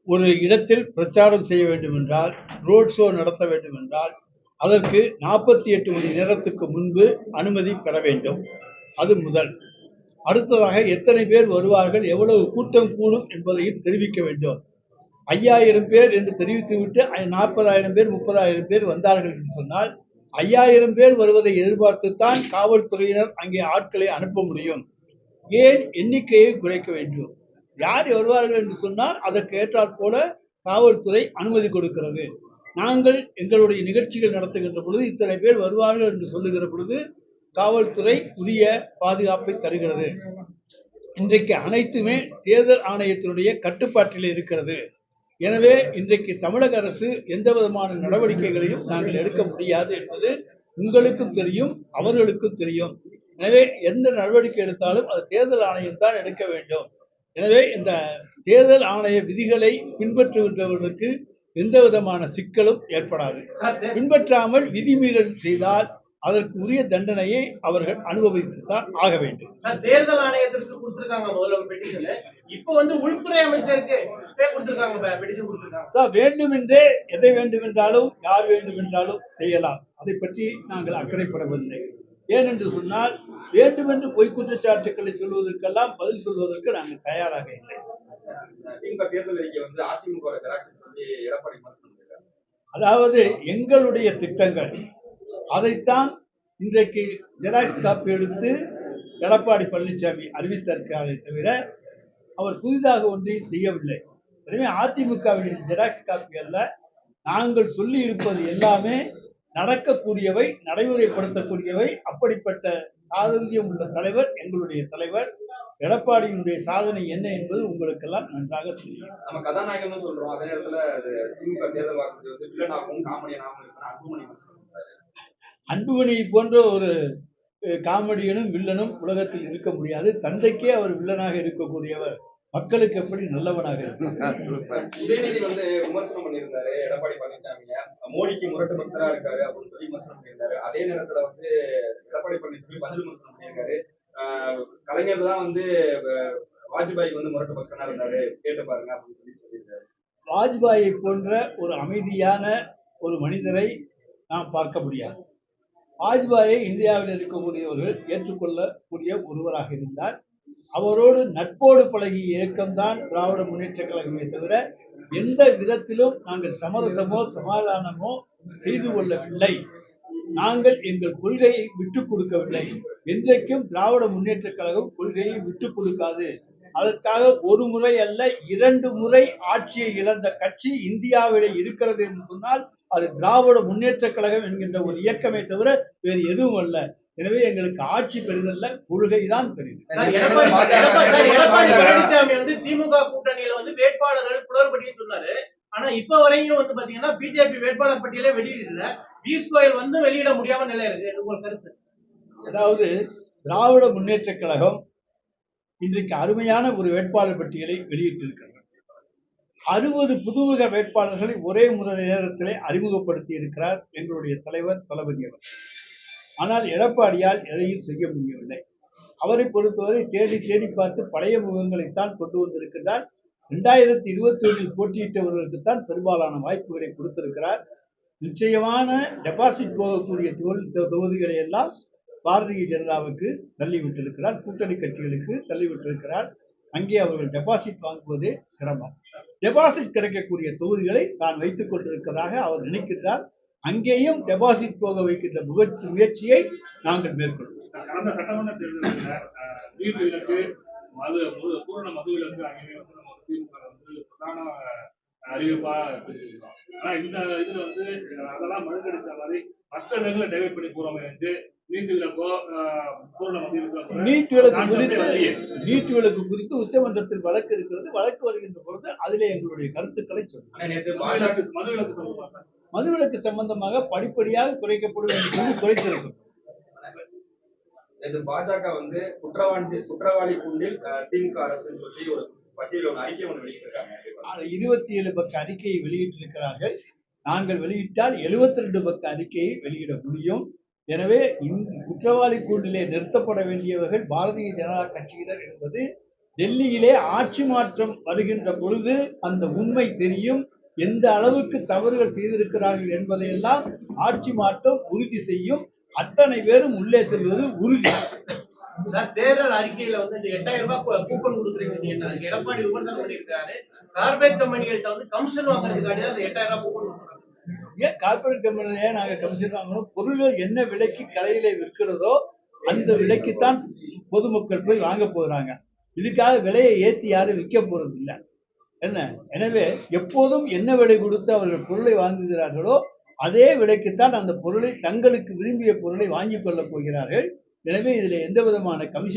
ஒரு இடத்தில் பிரச்சாரம் செய்ய வேண்டும் என்றால், ரோட் ஷோ நடத்த வேண்டும் என்றால், அதற்கு 48 மணி நேரத்துக்கு முன்பு அனுமதி பெற வேண்டும். அது முதல். அடுத்ததாக எத்தனை பேர் வருவார்கள், எவ்வளவு கூட்டம் கூடும் என்பதையும் தெரிவிக்க வேண்டும். 5000 பேர் என்று தெரிவித்துவிட்டு 40,000 பேர் 30,000 பேர் வந்தார்கள் என்று சொன்னால் 5000 பேர் வருவதை எதிர்பார்த்துத்தான் காவல்துறையினர் அங்கே ஆட்களை அனுப்ப முடியும். ஏன் எண்ணிக்கையை குறைக்க வேண்டும்? யார் வருவார்கள் என்று சொன்னால் அதற்கு ஏற்றாற் போல காவல்துறை அனுமதி கொடுக்கிறது. நாங்கள் எங்களுடைய நிகழ்ச்சிகள் நடத்துகின்ற பொழுது இத்தனை பேர் வருவார்கள் என்று சொல்லுகிற பொழுது காவல்துறை உரிய பாதுகாப்பை தருகிறது. இன்றைக்கு அனைத்துமே தேர்தல் ஆணையத்தினுடைய கட்டுப்பாட்டில் இருக்கிறது. எனவே இன்றைக்கு தமிழக அரசு எந்த விதமான நடவடிக்கைகளையும் நாங்கள் எடுக்க முடியாது என்பது உங்களுக்கும் தெரியும், அவர்களுக்கும் தெரியும். எனவே எந்த நடவடிக்கை எடுத்தாலும் அது தேர்தல் ஆணையம் தான் எடுக்க வேண்டும். எனவே இந்த தேர்தல் ஆணைய விதிகளை பின்பற்றுகின்றவர்களுக்கு எந்த விதமான சிக்கலும் ஏற்படாது. பின்பற்றாமல் விதிமீறல் செய்தால் அதற்கு உரிய தண்டனையை அவர்கள் அனுபவித்துத்தான் ஆக வேண்டும். தேர்தல் ஆணையத்திற்கு கொடுத்திருக்காங்க முதல்ல பெட்டிஷன். இப்ப உள்துறை அமைச்சருக்கு கொடுத்திருக்காங்க பெட்டிஷன் கொடுத்திருக்காங்க. வேண்டுமென்றே எதை வேண்டுமென்றாலும் யார் வேண்டுமென்றாலும் செய்யலாம். அதை பற்றி நாங்கள் அக்கறைப்படவில்லை. ஏனென்று சொன்னால் வேண்டுமென்று பொய் குற்றச்சாட்டுக்களை சொல்வதற்கெல்லாம் பதில் சொல்வதற்கு நாங்கள் தயாராக இல்லை. அதாவது எங்களுடைய திட்டங்கள் அதைத்தான் இன்றைக்கு ஜெராக்ஸ் காப்பி எடுத்து எடப்பாடி பழனிசாமி அறிவித்திருக்கிறாரே தவிர அவர் புதிதாக ஒன்றையும் செய்யவில்லை. எனவே அதிமுகவின் ஜெராக்ஸ் காப்பி அல்ல, நாங்கள் சொல்லி இருப்பது எல்லாமே நடக்கக்கூடியவை, நடைமுறைப்படுத்தக்கூடியவை. அப்படிப்பட்ட சாதனையம் உள்ள தலைவர் எங்களுடைய தலைவர். எடப்பாடியினுடைய சாதனை என்ன என்பது உங்களுக்கெல்லாம் நன்றாக தெரியும். நம்ம கதாநாயகன் சொல்றோம், அதே நேரத்துல திமுக தேர்தல் வாக்குறுதி வில்லனாகவும் காமெடியனாகவும் அன்புமணி போன்ற ஒரு காமெடியனும் வில்லனும் உலகத்தில் இருக்க முடியாது. தந்தைக்கே அவர் வில்லனாக இருக்கக்கூடியவர், மக்களுக்கு எப்படி நல்லவனாக இருக்கார். உதயநிதி விமர்சனம் பண்ணியிருந்தாரு எடப்பாடி பழனிசாமிய, மோடிக்கு முரட்டு பக்தரா இருக்காரு அப்படின்னு சொல்லி விமர்சனம் பண்ணியிருந்தாரு. அதே நேரத்துல எடப்பாடி பழனிசாமி பதில் விமர்சனம் பண்ணியிருக்காரு. கலைஞர் தான் வாஜ்பாய்க்கு முரட்டு பக்தனா இருந்தாரு, கேட்டு பாருங்க அப்படின்னு சொல்லி சொல்லியிருக்காரு. வாஜ்பாயை போன்ற ஒரு அமைதியான ஒரு மனிதரை நாம் பார்க்க முடியாது. வாஜ்பாயை இந்தியாவில் இருக்கக்கூடியவர்கள் ஏற்றுக்கொள்ளக்கூடிய ஒருவராக இருந்தார். அவரோடு நட்போடு பழகிய இயக்கம்தான் திராவிட முன்னேற்ற கழகமே தவிர எந்த விதத்திலும் நாங்கள் சமரசமோ சமாதானமோ செய்து கொள்ளவில்லை. நாங்கள் எங்கள் கொள்கையை விட்டுக் கொடுக்கவில்லை. என்றைக்கும் திராவிட முன்னேற்ற கழகம் கொள்கையை விட்டுக் கொடுக்காது. அதற்காக ஒரு முறை அல்ல 2 முறை ஆட்சியை இழந்த கட்சி இந்தியாவிலே இருக்கிறது என்று சொன்னால் அது திராவிட முன்னேற்ற கழகம் என்கின்ற ஒரு இயக்கமே தவிர வேறு எதுவும் அல்ல. எனவே எங்களுக்கு ஆட்சி பெரிதல்ல, கொள்கைதான் பெரிது. எடப்பாடி பழனிசாமி திமுக கூட்டணியில வேட்பாளர்கள் புலர்பட்டியல் சொன்னாரு. ஆனா இப்ப வரையும் பாத்தீங்கன்னா பிஜேபி வேட்பாளர் பட்டியலே வெளியிடல. ஈஸ்வரன் வெளியிட முடியாம நிலை இருக்கு. உங்கள் கருத்து? அதாவது திராவிட முன்னேற்ற கழகம் இன்றைக்கு அருமையான ஒரு வேட்பாளர் பட்டியலை வெளியிட்டிருக்கிறது. 60 புதுமுக வேட்பாளர்களை ஒரே நேரத்திலே அறிமுகப்படுத்தி இருக்கிறார் எங்களுடைய தலைவர் தளபதி அவர். ஆனால் எடப்பாடியால் எதையும் செய்ய முடியவில்லை. அவரை பொறுத்தவரை தேடி தேடி பார்த்து பழைய முகங்களைத்தான் கொண்டு வந்திருக்கிறார். 2021 போட்டியிட்டவர்களுக்குத்தான் பெரும்பாலான வாய்ப்புகளை கொடுத்திருக்கிறார். நிச்சயமான டெபாசிட் போகக்கூடிய தொகுதிகளை எல்லாம் பாரதிய ஜனதாவுக்கு தள்ளிவிட்டிருக்கிறார், கூட்டணி கட்சிகளுக்கு தள்ளிவிட்டிருக்கிறார். அங்கே அவர்கள் டெபாசிட் வாங்குவதே சிரமம். டெபாசிட் கிடைக்கக்கூடிய தொகுதிகளை தான் வைத்துக் கொண்டிருக்கிறதாக அவர் நினைக்கிறார். அங்கேயும் டெபாசிட் போக வைக்கின்ற முயற்சியை நாங்கள் மேற்கொள்வோம். கடந்த சட்டமன்ற தேர்தலில் நீட் விலக்கு, பூரண மது விலக்கு ஆகியவை திமுக பிரதான அறிவிப்பா தெரிவிக்கிறோம். ஆனா இந்த இதுல அதெல்லாம் மறுக்கடிச்ச மாதிரி மற்ற இடங்களை டைவர்ட் பண்ணி போறோம் என்று நீட் விலக்கு குறித்து உச்சமன்றத்தில் வழக்கு இருக்கிறது. வழக்கு வருகின்ற பொழுது அதிலே எங்களுடைய கருத்துக்களை சொல்லுங்கள். மதுவிலக்கு சம்பந்தமாக படிப்படியாக குறைக்கப்படும் என்று சொல்லி குறைத்திருக்கிறோம். பாஜக குற்றவாளி கூண்டில் திமுக அரசு சொல்லி ஒரு பட்டியல் ஒரு அறிக்கை ஒன்று வெளியிட்டிருக்காங்க. 27 பக்க அறிக்கையை வெளியிட்டிருக்கிறார்கள். நாங்கள் வெளியிட்டால் 72 பக்க அறிக்கையை வெளியிட முடியும். எனவே குற்றவாளி கூண்டிலே நிறுத்தப்பட வேண்டியவர்கள் பாரதிய ஜனதா கட்சியினர் என்பது டெல்லியிலே ஆட்சி மாற்றம் வருகின்ற பொழுது அந்த உண்மை தெரியும். எந்த அளவுக்கு தவறுகள் செய்திருக்கிறார்கள் என்பதையெல்லாம் ஆட்சி மாற்றம் உறுதி செய்யும். அத்தனை பேரும் உள்ளே செல்வது உறுதி. சார், தேர்தல் அறிக்கையில வந்து இந்த 8000 ரூபாய் கூப்பன் கொடுக்குறீங்க. அதுக்கு எடப்பாடி விமர்சனம் பண்ணியிருக்காரு. கார்பரேட் கம்பெனிகள்ட்ட வந்து கமிஷன் வாங்குறதுக்காண்டி தான் அந்த 8000 ரூபாய் கூப்பன் கொடுக்குறாங்க. ஏன் கார்பரேட் கம்பெனில நாங்க கமிஷன் வாங்கணும்? பொருள்கள் என்ன விலைக்கு கடையில விற்கிறதோ அந்த விலைக்குத்தான் பொதுமக்கள் போய் வாங்க போகிறாங்க. இதுக்காக விலையை ஏற்றி யாரும் விற்க போறது இல்லை. என்ன, எனவே எப்போதும் என்ன விலை கொடுத்து அவர்கள் பொருளை வாங்குகிறார்களோ அதே விலைக்குத்தான் அந்த பொருளை, தங்களுக்கு விரும்பிய பொருளை வாங்கிக் கொள்ளப் போகிறார்கள். எனவே இதில் எந்த விதமான கமிஷன்